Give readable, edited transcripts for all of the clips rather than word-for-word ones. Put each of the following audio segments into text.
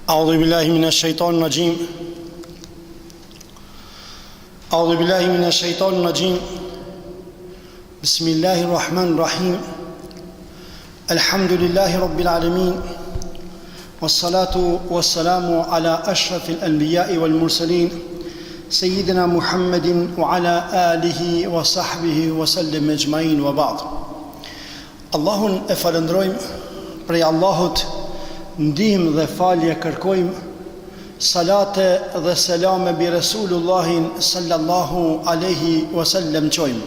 أعوذ بالله من الشيطان الرجيم أعوذ بالله من الشيطان الرجيم بسم الله الرحمن الرحيم الحمد لله رب العالمين والصلاة والسلام على أشرف الأنبياء والمرسلين سيدنا محمد وعلى آله وصحبه وسلم أجمعين وبعد Allahun e falëndrojmë, prej Allahut ndihmë dhe falje kërkojmë, salate dhe selame bi Resulullahin sallallahu aleyhi wasallam qojmë.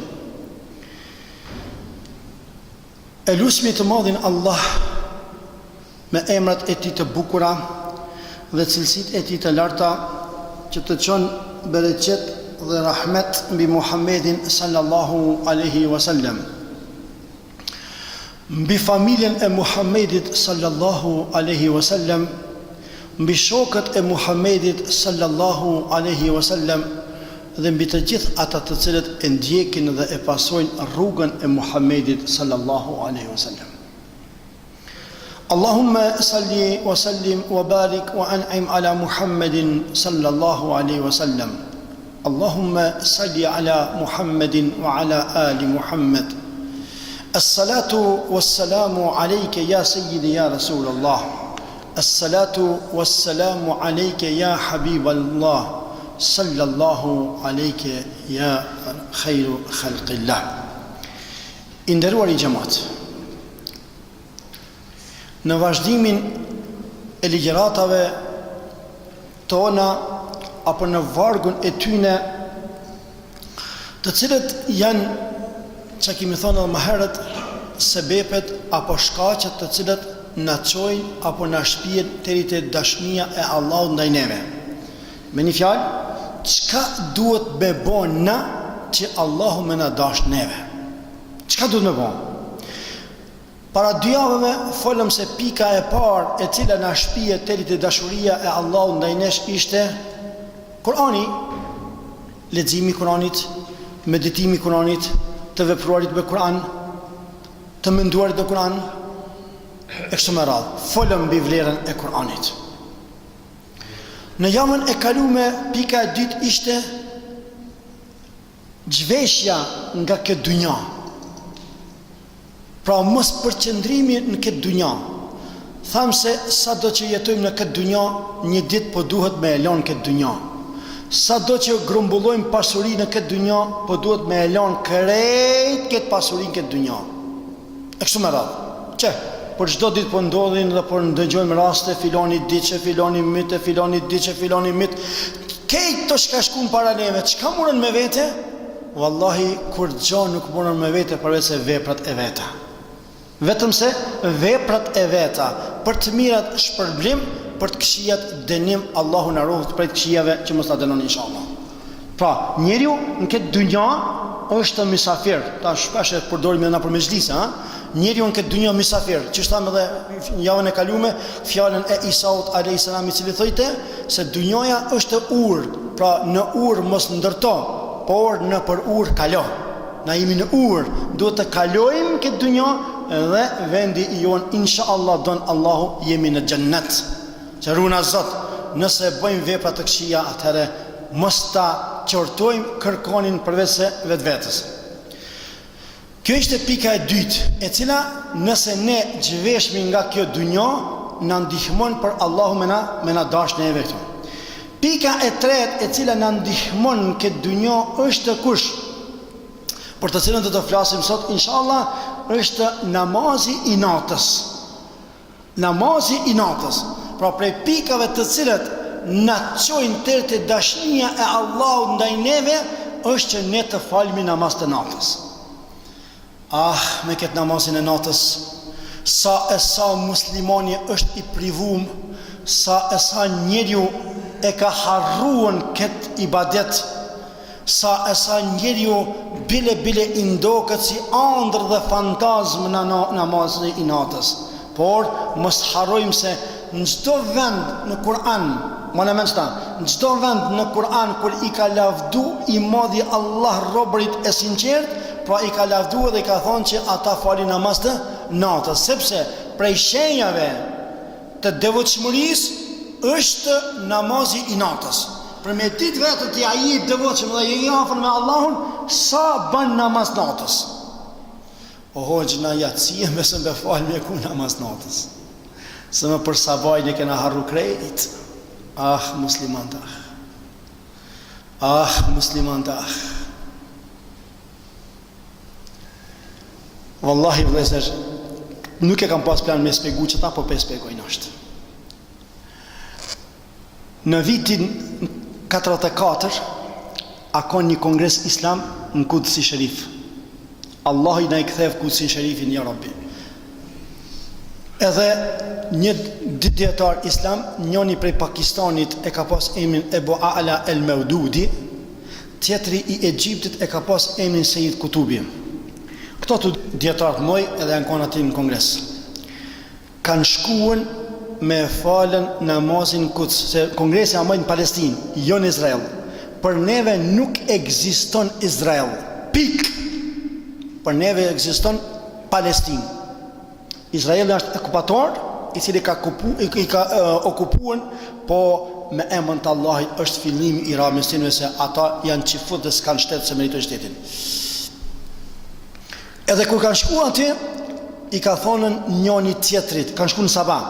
E lusmi të madhin Allah me emrat e tij të bukura dhe cilësitë e tij të larta që të çon bereqet dhe rahmet mbi Muhammedin sallallahu aleyhi wasallam, mbi familjen e Muhammedit sallallahu aleyhi wasallam, mbi shokët e Muhammedit sallallahu aleyhi wasallam dhe mbi të gjithë ata të cilët e ndjekin dhe e pasojnë rrugën e Muhammedit sallallahu aleyhi wasallam. Allahumma salli wa sallim wa barik wa an'im ala Muhammedin sallallahu aleyhi wasallam. Allahumma salli ala Muhammedin wa ala ali Muhammed. الصلاة والسلام عليك يا سيدي يا رسول الله. الصلاة والسلام عليك يا حبيب الله. صلى الله عليك يا خير خلق الله. Nderuar i xhamat, në vazhdimin e ligjëratave tona apo në vargun e tyne, të cilët janë, që kemi thonë edhe më herët, sebepet apo shkaqet të cilët na çojnë apo na shpihen deri te dashnia e Allahut ndaj neve. Me një fjalë, çka duhet me bën na që Allahu më na dash neve? Çka duhet me bën? Para 2 javëve folëm se pika e parë e cila na shpihet deri te dashuria e Allahut ndaj nesh ishte Kurani, leximi i Kuranit, meditimi i Kuranit, të vepruarit me Kur'an, të menduarit me Kur'an, e kështu me radhë. Folëm mbi vlerën e Kur'anit. Në javën e kalume, pika e dytë ishte zhveshja nga këtë dunja. Pra mos përqendrimi në këtë dunja. Thamë se sa do që jetojmë në këtë dunja, një ditë po duhet me elon këtë dunja. Sa do që grumbullojmë pasurinë në këtë dunja, po duhet me elon krejt këtë pasurinë këtë dunja. E kështu me radhë. Që, për çdo ditë po ndodhin dhe po ndëgjojmë raste, filoni diçe, filoni myte, filoni diçe, filoni myte. Kejt të shka shkun para neve, çka morën me vete? Wallahi, kur gjë nuk morën me vete përveç se veprat e veta. Vetëm se veprat e veta, për të mirat shpërblim, për të këqijat dënim, Allahu na ruaj prej të këqijave që mos na dënon inshallah. Pra, njeriu në këtë dynja është mysafir. Ta shpesh e përdorim edhe na për mezhlise, ha? Njeriu në këtë dynja mysafir. Që thamë edhe në javën e kalume fjalën e Isaut alayhis salam, i cili thotë se dynjaja është urë. Pra, në urë mos ndërto, por në për urë kalo. Na jemi në urë, duhet të kalojmë këtë dynja dhe vendi i jon inshallah don Allahu jemi në xhennet. Që runa Zot, nëse bëjmë vepra të këqija, atëherë mos ta qortojmë kërkonin përveç se vetvetes. Kjo ishte pika e dytë, e cila nëse ne zhveshmi nga kjo dunjë, na ndihmon për Allahu me na dash neve këtu. Pika e tretë e cila na ndihmon në këtë dunjë është kush? Për të cilën do të flasim sot inshallah, është namazi i natës. Namazi i natës. Pra prej pikave të cilët na çojnë deri te dashnia e Allahut ndaj neve është që ne të falmi namaz të natës. Me këtë namazin e natës, sa muslimani është i privum, sa njeriu e ka harruar këtë ibadet, sa njeriu bile i ndoket si ëndër dhe fantazm në namazin e natës. Por mos harrojmë se në çdo vend në Kur'an, në çdo vend në Kur'an kur i ka lavdu i madhi Allah robërit e sinqert, pra i ka lavdu dhe i ka thonë që ata falin namaz të natës, sepse prej shenjave të devotshmërisë është namazi i natës. Për me ditë vetën të aji i devotshëm dhe i afër me Allahun, sa bën namaz natës. O hoxh na yatsie me së me falë me ku namaz natës. Se më për sabajnë e kena harru krejt. Ah, musliman të musliman të Wallahi vëllezër, nuk e kam pas plan me spjegu qëta, po pe spjegojnë është. Në vitin 44, a ka një kongres islam në Kudsi Sherif. Allah i na i kthev Kudsi Sherifin, ja Rabbi. Edhe një dietar islam, njëni prej Pakistanit e ka pas emrin Ebu A'la El Maududi, tjetri i Egjiptit e ka pas emrin Sejid Kutubi. Këto të djetarët moj edhe janë konë ati në kongres. Kanë shkuën me falën namazin Quds, se kongresi a mëjnë në Palestinë, jo në Izrael. Për neve nuk ekziston Izrael. Pik! Për neve ekziston Palestinë. Izraeli është okupator, i cili ka okupuan, po me emën të Allahit është fillimi i ramësinve se ata janë qifut dhe s'kanë shtetë se meritojnë shtetin. Edhe kur kanë shku aty, i ka thonën njëni tjetrit, kanë shku në sabah,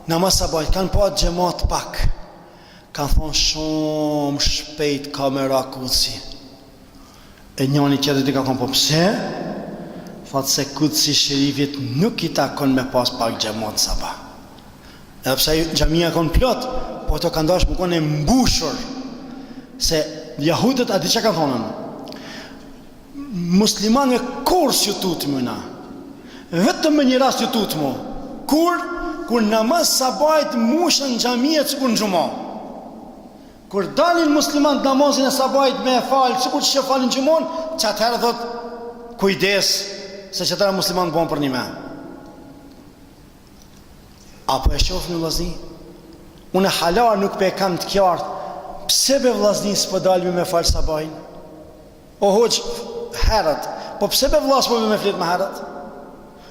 namaz sabah, kanë pa gjemat pak, kanë thonë shumë shpejt kamera Kudsi. E njëni tjetrit i ka thonë, po pse? Fatë se Kudsi Sherifit nuk i takon me pas pak gjemat sabah. Edhe pse xhamia kon plot, po to kanë dash më konë mbushur, se jahudët a di që kanë thonën? Muslimanë kur s'ju tutëm na. Vetëm me një rast ju tutëm. Kur namaz sabajt mushën xhamiet sikur në xhumë. Kur dalin muslimanët namazin e sabajt me fal, sikur që falin xhumon, çatëherë thot kujdes se çatëra muslimanë bën për një me. Apo e shofnë vllazni? Unë halar nuk pe kam të qartë. Pse be vllazni s'po dalmi me fal sabajin? O hoq herët, po pse be vllaz po me flet me herët?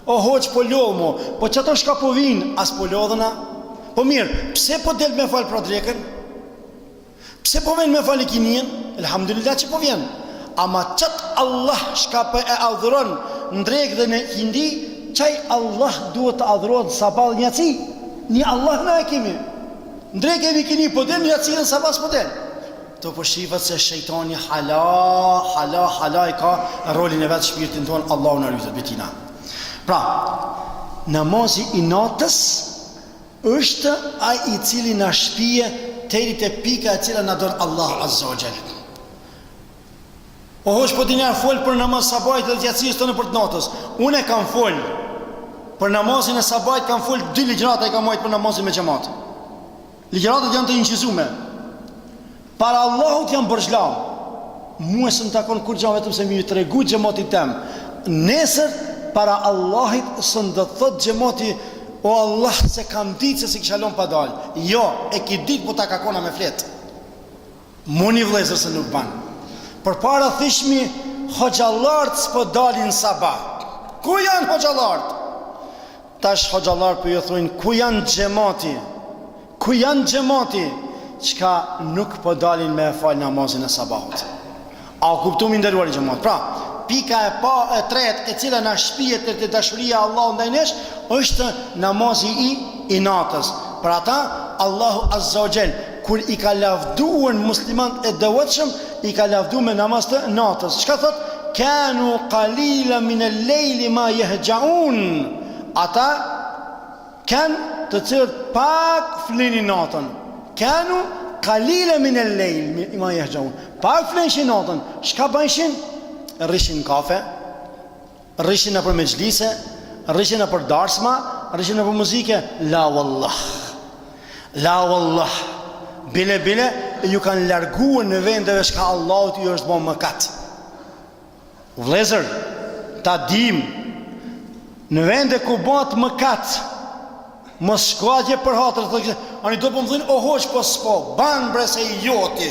O hoq po lodh mo, po çato shka po vin, as po lodhëna? Po mirë, pse po del me fal pra drekën? Pse po vjen me fal ikinien? Elhamdulillah që po vjen. Ama çat Allah shka po e adhuron në drekë dhe në hindi, çaj Allah duhet të adhurohet sabah dhe njaci. Një Allah na e kemi. Në drekë e vikini po del, njaci dhe sabah s'po del. Të përshifat se shejtani hala i ka rolin e vetë shpirtin tonë, Allahu na rujtet betina. Pra, namazi i natës është ai i cili na shpije deri te pika e cila na don Allah Azza wa Jall. O hosh po dinjar fol për namaz sabajt dhe gjatësisë tonë për të natës. Unë kam fol për namazin e sabajt, kam fol 2 ligjërata i kam marrë për namazin me xhamat. Ligjëratat janë të incizuar. Para Allahut jam bërgjlam. Mua së më takon kur gja vetëm se mi ju të regu gjemati tem. Nesër para Allahit së ndë thot gjemati, o Allah se kam ditë se si këshalon pa dal. Jo, e ki ditë po ta kakona me flet. Muni vlezër se nuk ban. Për para thishmi, hoxhalart s'po dalin sabah. Ku janë hoxhalart? Tash hoxhalart për ju thujnë, ku janë gjemati? Ku janë gjemati? Qka nuk po dalin me fal namazin e sabahut. A kuptumi nderuar i xhamat. Pra, pika e tretë e cila na shpihet te dashuria e Allahut ndaj nesh është namazi i natës. Për ata Allahu Azza wa Jall kur i ka lavduar muslimanët e devotshëm, i ka lavduar me namaz të natës. Çka thot? Kanu qalilan min al-layli ma yahja'un. Ata kanë të cilët pak flinin natën. Kanu qalila min al-layl ma yahjaun. Pak flenin natën. Çka bëjshin? Rrishin kafe, rrishin për mexhlise, rrishin për darsma, rrishin për muzike. La wallah. La wallah. Bile ju kanë larguar në vendeve shka Allahut ju është bën mëkat. Vëllezër, ta dim në vende ku bëhet mëkat, mos shkojë për hatër, thotë, ani do po më thonë, o hoq, po s'po, ban bre se i joti.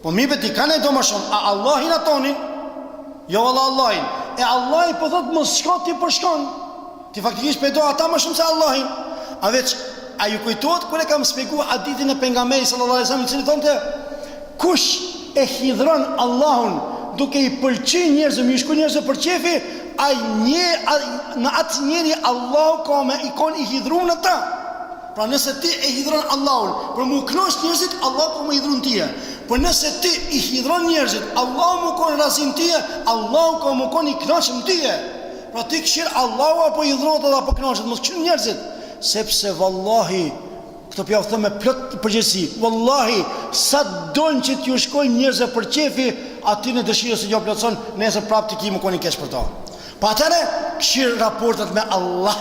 Po mi beti kanë do më shumë, a Allahin atonin? Jo valla Allahin. E Allahi po thotë mos shko ti për shkon. Ti faktikisht pe do ata më shumë se Allahin. A veç A ju kujtohet kur e kam shpjeguar hadithin e pejgamberit sallallahu alaihi wasallam, i cili thonte kush e hidhron Allahun duke i pëlqyer njerëzve, më shkon njerëzve për çefi, në atë njeri Allahu ka me ikon i hidhruar në ta. Pra nëse ti e hidhron Allahun për mu kënaq njerëzit, Allahu ka më hidhruar tije. Por nëse ti i hidhron njerëzit, Allahu më kon razin tije, Allahu ka më kon i kënaqëm tije. Pra ti këshir Allahu apo hidhrohet edhe apo kënaqet, mos këshir njerëzit, sepse vallahi këto pja u thëmë me plot përgjithësi. Wallahi, sa don që t'ju shkojnë njerëzve për çefi, aty në dëshirë se jo plotson, nesër prapë ti ki më koni keq për to. Pa atëre, këshir raportet me Allah.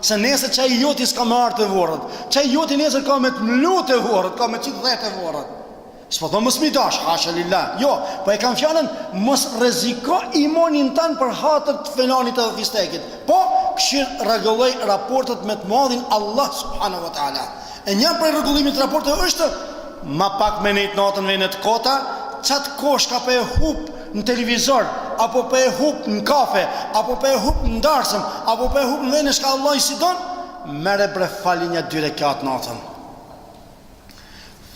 Se nesër çaj joti s'ka me artë e vorët. Çaj joti nesër ka me të mlut e vorët, ka me qitë 10 e vorët. S'po thonë mos mi dash, hasha lillah. Jo, po e kam fjalën mos rreziko imonin tan për hatër të felanit edhe fistekit. Po, këshir rregulloj raportet me të madhin Allah subhanahu wa taala. E një prej rregullimit të raporteve është ma pak me nejt natën vejnë të kota, qatë koshka për e hup në televizor, apo për e hup në kafe, apo për e hup në darsëm, apo për e hup në vejnë shka Allah i si donë, mere bre fali një 2 rekat natën.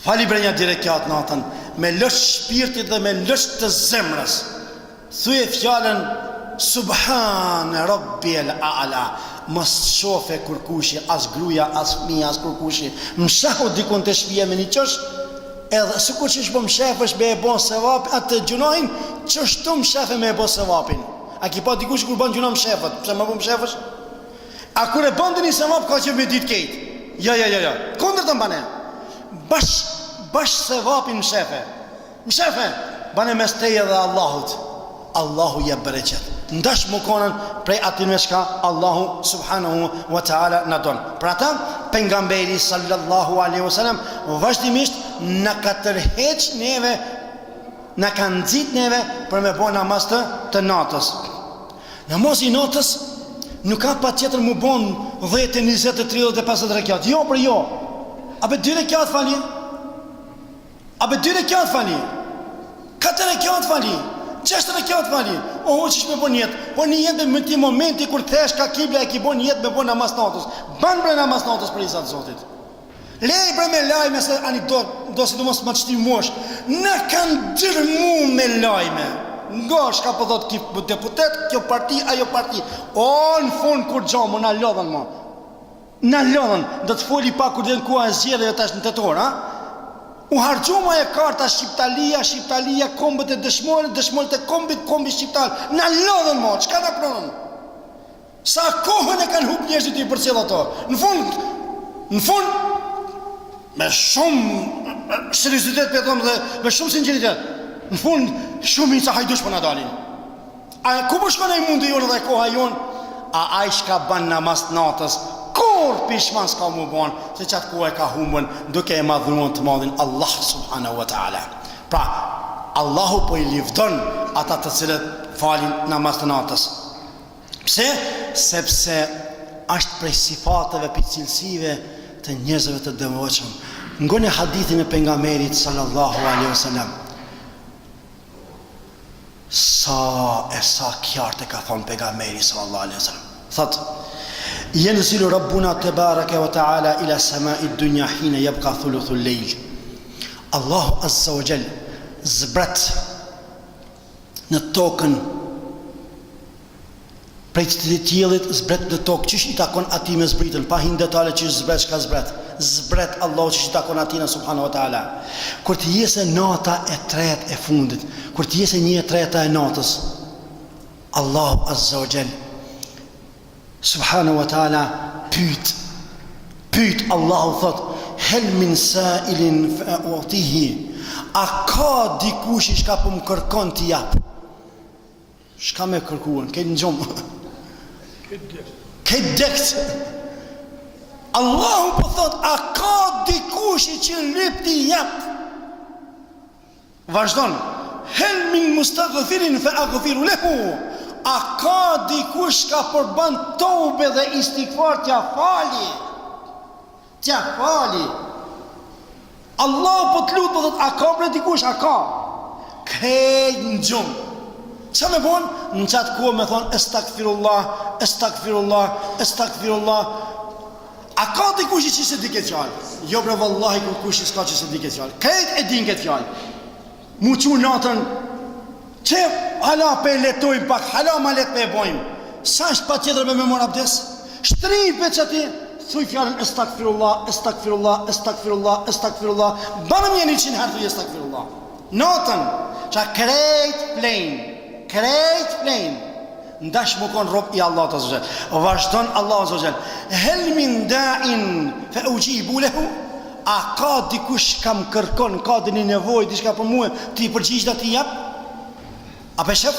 Fali bre një 2 rekat natën, me lësht shpirtit dhe me lësht të zemrës. Thuje fjallën, Subhane Rabbi el A'la, mos shofe kërkushi, as gruja, as fëmija, as kërkushi. Më shahu dikun të shpije me një qësh, edhe së kur që shpo më shefësh me e bon se vapin, atë gjunojnë, qështu më shefe me e bon se vapin. A ki pa dikush kur ban gjuna më shefët, pëse më bon më shefësh? A kur e ban të një se vap, ka që me ditë kejtë. Ja. Kondër të mbane. Bash se vapin më shefe. Më shefe, bane mes teje dhe Allahut. Allahu je bereqet. Ndash më konën prej atinve shka Allahu subhanahu wa ta'ala në donë. Pra ta, pejgamberi sallallahu alaihi wasallam vazhdimisht në ka tërheq neve, në ka nëzit neve për me bo namaz të natës. Namaz i natës nuk ka pa tjetër mu bon 10, 20, 30, 50 rekat. Jo për jo. A be 2 rekat fali? A be 2 rekat fali? 4 rekat fali? 6 rekat fali? Oho që shme bon jetë. Po një jetë me ti momenti kur thesh ka kibla e ki bon jetë me bon namaz natës. Ban bre namaz natës për izat Zotit. Lej bre me lajme se anekdot, do si du mos më të shti mosh. Në kanë dërmu me lajme. Nga shka po dhët ki deputet, kjo parti, ajo parti. O, në fund kur gjamu, na lodhen ma. Na lodhen, do të foli pa kur dhe në kua e zjedhe tash në tetor, ha? U hargjuma e karta Shqiptalia, kombët e dëshmorët e kombi shqiptar. Na lodhen ma, qka na pronën? Sa kohën e kanë hup njështë të i përcjell ato. Në fund, me shumë seriositet për thomë dhe me shumë sinceritet, në fund, shumë i ca hajdush për në dalin. A ku për shkone i mundi jonë dhe koha jonë? A shka ban namaz natës, kur pishman s'ka mu bon, se qatë ku e ka humbën, duke e madhruan të madhin Allah subhanahu wa ta'ala. Pra, Allahu po i livdon ata të cilët falin namaz të natës. Pse? Sepse është prej sifateve për cilësive të njerëzve të devotshëm. Ngone hadithin e pejgamberit sallallahu alaihi wasallam. Sa qartë ka thonë pejgamberi sallallahu alaihi wasallam. Thot: "Yanzilu Rabbuna tabaraka wa ta'ala ila sama'i dunya hina yabqa thuluthu al-layl." Allahu azza wa jall zbrat në tokën prej të tjellit, zbret në tokë, qësh i takon ati me zbritën, pa hin detale që zbret, shka zbret Allah që i takon ati në subhanahu wa ta'ala. Kur të jese nata e tret e fundit, kur të jese 1/3 e natës, Allahu azza wa jall subhanahu wa ta'ala pyet Allahu thot: "Hel min sa'ilin fa u'tihi." A ka dikush që po më kërkon t'i jap? Shka me kërkuan? Këtë në gjumë. Këtë dekt. Allahu po thot: a ka dikush që lip t'i jap? Vazhdon: "Hel min mustaghfirin fa aghfiru lahu." A ka dikush ka përban tobe dhe istighfar t'ja fali? T'ja fali. Allah po t'lut, po thot: a ka për dikush? A ka? Këtë në gjumë. Qa me bon? Në qatë kohë me thonë: estakfirullah. A ka dikush që se di këtë fjalë? Jo bre vallahi kur kush s'ka që se di këtë fjalë. Krejt e din këtë fjalë. Mu qu natën që hala pe letojmë pak, hala ma let pe e bojmë. Sa është pa tjetër me mor abdes? Shtripe që ti thuj fjallën estakfirullah, estakfirullah, estakfirullah, estakfirullah. Banëm një 100 herë thuj estakfirullah. Natën që krejt plein ndash më konë rob i Allah të zëgjel. Vazhdon Allah të zëgjel. Hel min da'in fe ujibu lehu. A ka dikush kam kërkon, ka dhe një nevoj, dishka për muë, ti përgjigj dhe ti jap? A pe shef?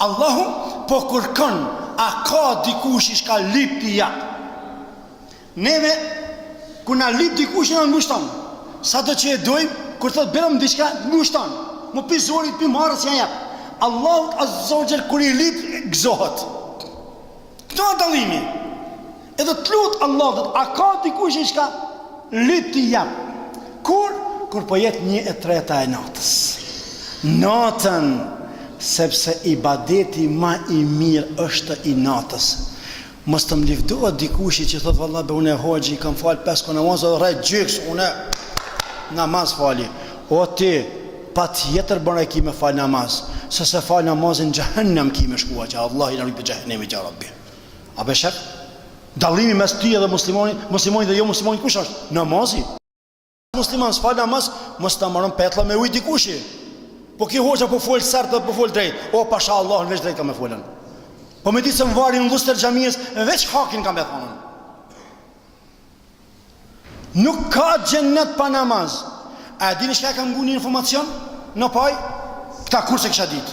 Allahu po kërkon, a ka dikush ish ka lip ti jap? Neve, kur na lip dikush në ngushton. Sa do që e dojmë, kur thot berëm dishka, ngushton. Më pizorit, pi marës janë jap. Allahu azza wa jall kur i lip gëzohet. Këto është dallimi. Edhe të lut Allahut, a ka dikush që ka lip ti jap? Kur po jet 1/3 e natës. Natën, sepse ibadeti më i mirë është i natës. Mos të më lëvdohet dikush që thot vallahi be unë hoxhi kam fal 5 kohë namaz dhe rreth gjyks unë namaz fali. O ti pa tjetër bërë ki me falë namaz, se se falë namazin gjahennam ki me shkua, që Allah i në rritë për gjahennemi që Rabbi. A be shef? Dalimi mes ty edhe muslimoni dhe jo muslimoni kush është? Namazi. Musliman s'falë namaz, mos të marën petla me ujt i kushi. Po ki hoqa po folë sërtë dhe po folë drejt, o pasha Allah në veç drejt ka me folën. Po me ditë se më vari në lusër gjamiës, veç hakin ka me thonën. Nuk ka gjennet pa namaz. A dini shka ka ngu një informacion? Në paj? Këta kur se kësha dit?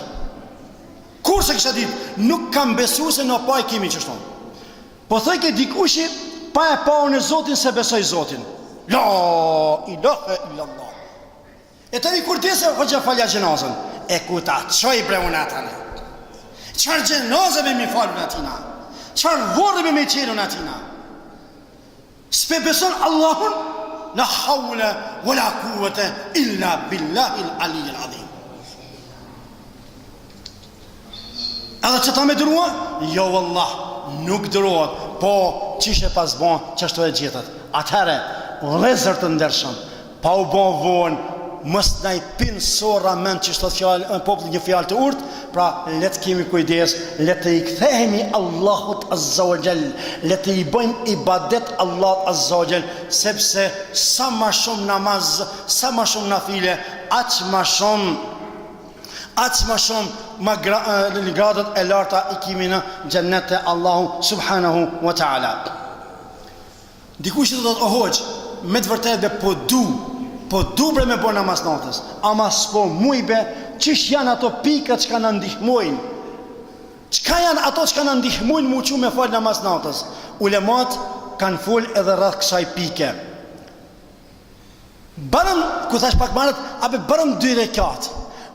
Kur se kësha dit? Nuk kam besu se në paj kemi qështon. Po thëj ke dikushi, pa e pa unë e Zotin se besoj Zotin. La ilahe illallah. E të i kur dise, hoqja falja gjenazën. E ku ta qoj bre unë atane. Qar gjenazëve mi falë në atina. Qar vorëve me qenë në atina. S'pe beson Allahun? La hawla wa la quwwata illa billahi al-ali al-azim. Edhe që ta me dërua? Jo wallah, nuk dëruat. Po, qishe pas bon, qështu e gjithët. Atëhere, lezër të ndershëm, pa u bon vonë, mës nëj pinë sora mend që shtot fjallë, populli një fjallë të urtë, pra letë kemi kujdes, letë i kthehemi Allahut azza wa jall, letë i bëjmë ibadet Allahut azza wa jall, sepse sa ma shumë namaz, sa ma shumë nafile, aq ma shumë në gradët e larta i kimi në gjennet e Allahu subhanahu wa ta'ala. Dikush të thotë, o hoqë, me të vërtet dhe po du bre me bo namaz natës, ama s'po mujbe, qish janë ato pikët që ka në ndihmojnë? Qka janë ato që ka në ndihmojnë mu që me falë namaz natës? Ulemat kanë full edhe rrëth kësaj pike. Barëm, ku thash pak marët, abe barëm 2 rekat.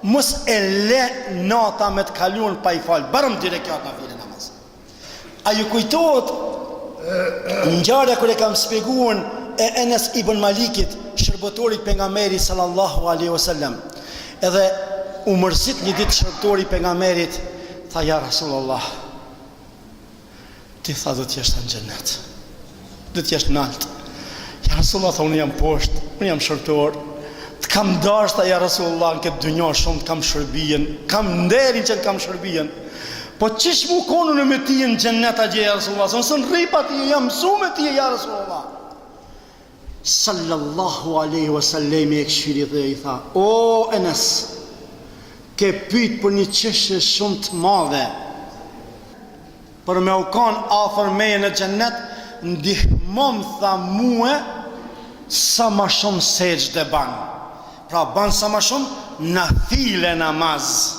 Mos e le nata me të kaluan pa i falë. Barëm 2 rekat në file namaz. A ju kujtohet ngjarja kër e kam spjeguar e Enes ibn Malikit, shërbëtorit pejgamberit sallallahu alaihi wasallam. Edhe u mërzit një ditë shërbëtori pejgamberit, tha ja Rasulullah, ti tha do t'jesh në xhennet, do t'jesh në altë. Ja Rasulullah tha, unë jam poshtë, unë jam shërbëtor, të kam dashta ja Rasulullah në këtë dynjë shumë, të kam shërbijen, kam nderin që të kam shërbijen. Po qish mu konu në me ti në xhennet a gje ja Rasulullah, se nësën ripa ti jam mësu me ti ja Rasulullah. Sallallahu alaihi wasallam e këshiri dhe i tha, o Enes, ke pyet për një çështje shumë të madhe, për me u kanë afër meje në xhennet, ndihmon tha mua sa ma shumë sejdë ban. Pra ban sa ma shumë nafile namaz.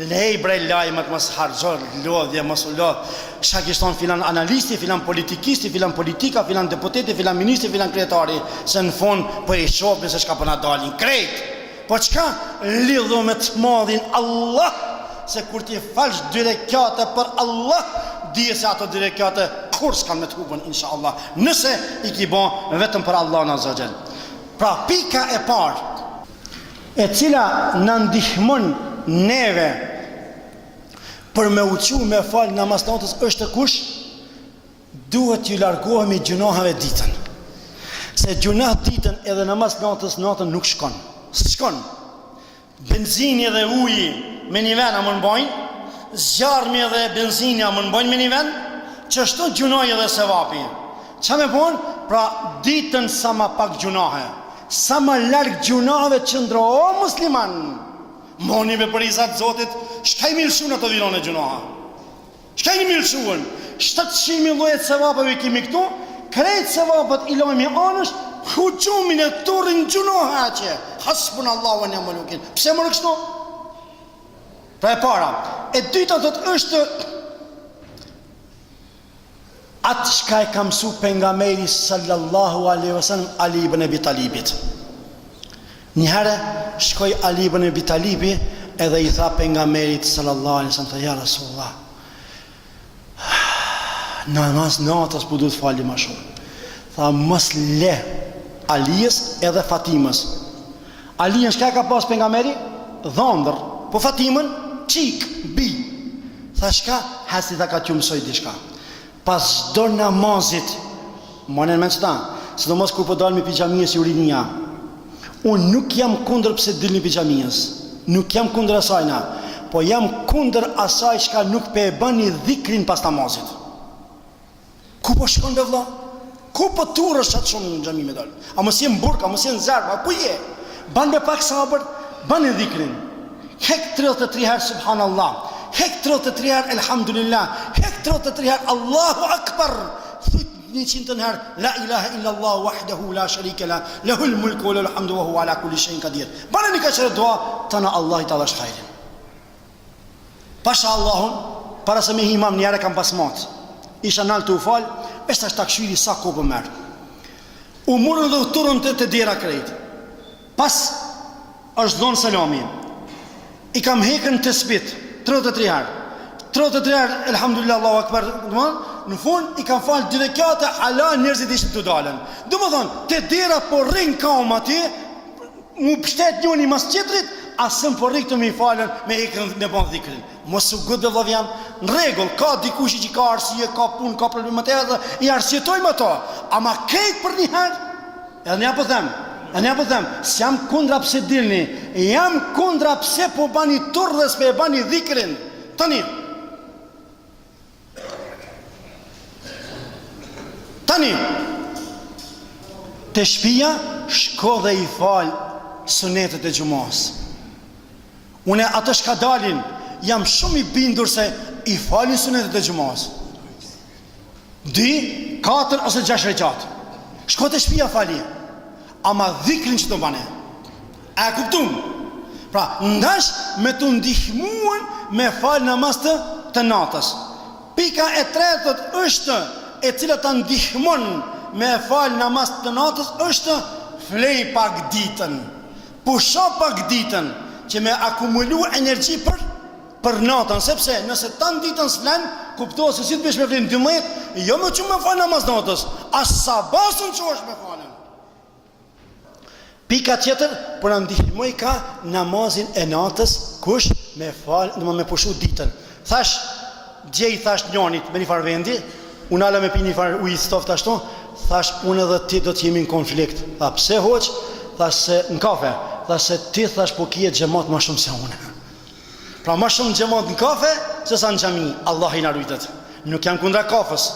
Lej bre lajmet mos harxhon lodhje mos u lodh. Çka kishton filan analisti, filan politikisti, filan politika, filan deputeti, filan ministri, filan kryetari, se në fund po i shohim se çka po na dalin krejt. Po çka lidhu me të madhin Allah, se kur ti falsh 2 rekate për Allah, dije se ato 2 rekate kur s'kan me të hubën inshallah, nëse i ki bon vetëm për Allah në azza xal. Pra pika e parë, e cila na ndihmon neve për me uqu me falë namaz natës është kush? Duhet ju largohemi gjunohave ditën. Se gjunah ditën edhe namaz natën nuk shkon. S'shkon. Benzini dhe uji me një ven a më nëbojnë, zjarmi dhe benzini a më nëbojnë me një ven, që shto gjunaj edhe sevapi. Qa me bon? Pra ditën sa ma pak gjunahe, sa ma larg gjunaheve qëndro, o musliman, moni me për izat zotit, shka i milëshun ato viron e gjunaha? Shka i milëshun? 700.000 lojet sevapave kemi këtu, krejt sevapat i lojmi anësh, huqumin e turin gjunaha që, hasbun Allahu në mëlukin. Pse më rëkshtu? Pra e para. E dyta të është atë shka e ka mësu pejgamberi sallallahu alaihi wasallam Ali ibn Abi Talibit. Njëherë shkoi Ali ibn Abi Talibi edhe i tha pejgamberit sallallahu alaihi wasallam, ja Rasulullah, namaz natës po duhet fali më shumë. Tha mos le Alijes edhe Fatimës. Alijen shka ka pas pejgamberi? Dhondër. Po Fatimën çik bi. Tha shka? Hasi ta ka që mësoj diçka. Pas çdo namazit, monen me qëta, sidomos kur po dalmi pijamijës i urinia, unë nuk jam kundër pse dilni pijamijës, nuk jam kundër asajna, po jam kundër asaj shka nuk pe e bëni dhikrin pas namazit. Ku po shkon dhe vlla? Ku po turësh qatë shumë në xhami me dalë? A mos je në burk, a mos je në zarf, a ku je? Ban me pak sabër, bani dhikrin. Hek 33 herë subhanallah, hek 33 herë elhamdulillah, hek 33 herë Allahu akbar, thujt 100 herë la ilaha illallah wahdahu la sharika la, lahul mulku wa lahul hamdu wa huwa ala kulli shay'in qadir. Bani një kaqërë dua, tëna Allah i ta dhash khairin. Pasha Allahun, para se me imam njëre kam pas matë, isha nalë të u falë, është ashtë takshiri sa ko për merë. U murën dhe u turën të dera krejt. Pas është dhonë selami. I kam hekën të spit, 33 herë. 33 herë, elhamdulillah, Allahu akbar, në fund i kam falë 2 rekate, ala njerëzit ishtë të dalen. Do më thonë, të dera po rinë kam atje, mu pështet njoni mas qetrit, asëm po rikë të me i falën, me hekën me bon dhikrin. Mos u gëtë dhe vlavjam, në regull, ka dikush që ka arsye, ka pun, ka problemat e dhe, i arsjetojmë ato, ama kejt për një herë, edhe një po them, s'jam kundra pse dilni, jam kundra pse po bani turë dhe s'pe e bani dhikrin. Tani, të shpia, shko dhe i falë sunetet e gjumos. Une atë shka dalin, jam shumë i bindur se i falin sunetet e gjumos. 2, 4 ose 6 reqat. Shko të shpia fali, ama dhikrin që të bane. E kuptum? Pra, ndash me të ndihmuan me falë namaz të natës. Pika e tretët është e cila të ndihmon me falë namaz të natës është flej pak ditën. Pusho pak ditën që me akumulu energji për natën, sepse nëse tanë ditën s'len, kuptohet se si të bësh me vlenë 12, jo me që me falë namaz natës, as sabasën që është me falën. Pika tjetër, për në ndihmoj ka namazin e natës, kush me falë, në me pushu ditën. Thash, thash njonit me një farë vendi, unë ala me pi një farë ujë stoft ashtu, thash, unë edhe ti do t'jemi në konflikt. Tha, pse hoq? Thash se në kafe, thash se ti thash po kje gjemat ma shumë se unë. Pra ma shumë gjemat në kafe, se sa në gjami, Allah i në rujtët. Nuk jam kundra kafës.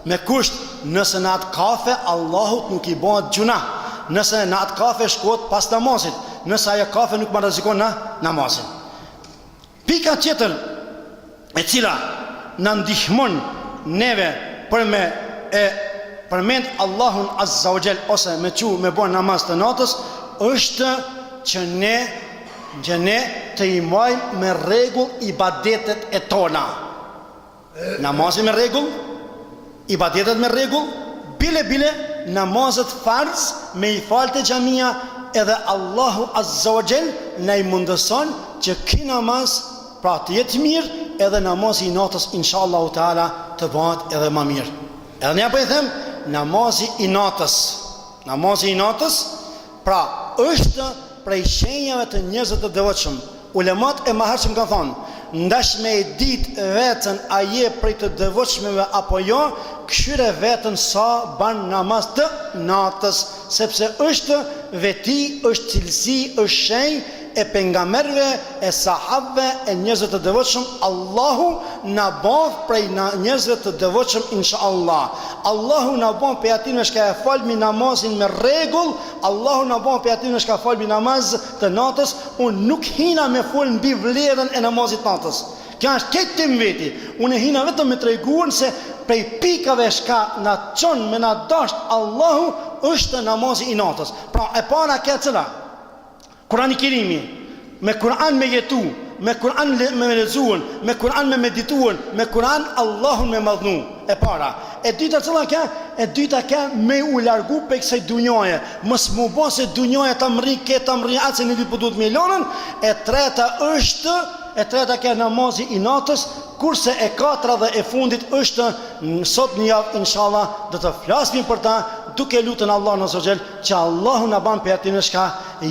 Me kusht, nëse në atë kafe, Allahut nuk i bëhet gjuna. Nëse në atë kafe shkot pas namazit, nëse ajo kafe nuk më rrezikon në namazin. Pika tjetër, e cila në ndihmon neve për me përmend Allahun Azza wa Jall ose me bën namaz të natës, është që ne të i majmë me rregull ibadetet e tona. Namazin me rregull, ibadetet me rregull, bile namazet farz me i falë të xhamia, edhe Allahu Azza wa Jall na i mundëson që ky namaz pra të jetë mirë, edhe namazi i natës inshallah taala të bëhet edhe më mirë. Edhe ne apo i them, namazi i natës pra është prej shenjave të njerëzve të devotshëm. Ulemat e mëhershëm kanë thonë, ndash me e ditë vetën a je prej të devotshmeve apo jo, këshyre vetën sa ban namaz të natës. sepse është veti, është cilësi, është shenjë e pejgamberëve, e sahabëve, e njerëzve të devotshëm. Allahu na bëf prej njerëzve të devotshëm inshallah. Allahu na bën pe atyre që e falmi namazin me rregull, Allahu na bën pe atyre që falmi namaz të natës. Unë nuk hina me fol mbi vlerën e namazit natës. Kjo është këtë tim veti. Unë hina vetëm me treguar se prej pikave shka na çon me na dasht Allahu është namazi i natës. Pra e para kjo cila? Kurani Kerimi, me Kur'an me jetu, me Kur'an me lexuan, me Kur'an me medituan, me Kur'an Allahun me madhnu. E para. E dyta cila ka? E dyta ka me u largu pe kësaj dunjaje. Mos mu bë se dunjaja ta mri këtë ta mri atë se një ditë po duhet milionën. E treta ka namazi i natës, kurse e katra dhe e fundit është sot një javë inshallah do të flasim për ta, duke lutën Allahun azza xal që Allahu na bën pe atyre që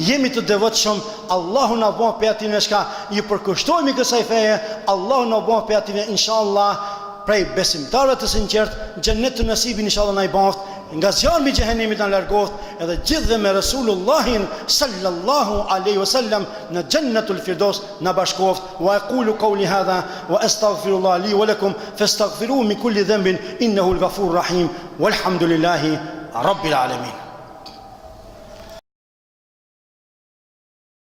jemi të devotshëm, Allahu na bën pe atyre që i përkushtojmë kësaj feje, Allahu na bën pe atyre inshallah prej besimtarëve të sinqert, xhennet të nasibin inshallah na i baft, nga zjarmi i xhehenemit na largoft, edhe gjithë me Resulullahin sallallahu alaihi wasallam në xhennetul firdaus na bashkoft. Wa aqulu qawli hadha wa astaghfirullah li wa lakum fastaghfiruhu min kulli dhanbin innahu al-ghafurur rahim walhamdulillahi rabbil alamin.